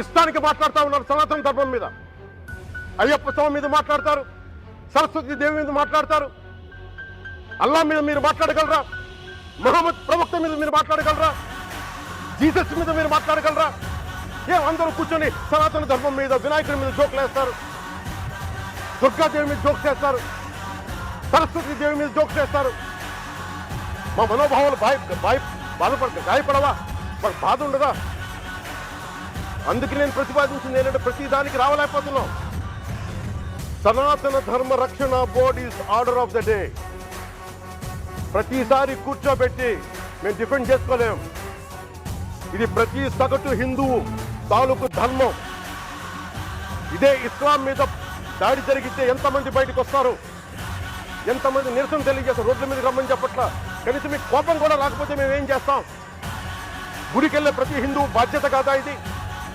ఇష్టానికి మాట్లాడుతూ ఉన్నారు సనాతన ధర్మం మీద. అయ్యప్ప స్వామి మీద మాట్లాడతారు, సరస్వతి దేవి మీద మాట్లాడతారు. అల్లా మీద మీరు మాట్లాడగలరా? మహమ్మద్ ప్రవక్త మీద మీరు మాట్లాడగలరా? జీసస్ మీద మీరు మాట్లాడగలరా? అందరూ కూర్చొని సనాతన ధర్మం మీద, వినాయకుడి మీద జోకులు వేస్తారు, దుర్గాదేవి మీద జోక్స్ చేస్తారు, సరస్వతి దేవి మీద జోక్స్ చేస్తారు. మా మనోభావాలు గాయపడవా? మాకు బాధ ఉండదా? అందుకే నేను ప్రతిపాదించింది ఏంటంటే ప్రతి దానికి రావలేకపోతున్నాం. సనాతన ధర్మ రక్షణ board is order of the day. ప్రతిసారి కూర్చోబెట్టి మేము డిఫెండ్ చేసుకోలేం. ఇది ప్రతి సగటు హిందువు తాలూకు ధర్మం. ఇదే ఇస్లాం మీద దాడి జరిగితే ఎంతమంది బయటకు వస్తారు, ఎంతమంది నిరసన తెలియజేస్తారు? రోడ్ల మీద రమ్మని చెప్పట్ల. కనీసం మీకు కోపం కూడా రాకపోతే మేము ఏం చేస్తాం? గుడికి వెళ్ళే ప్రతి హిందువు బాధ్యత కాదా ఇది?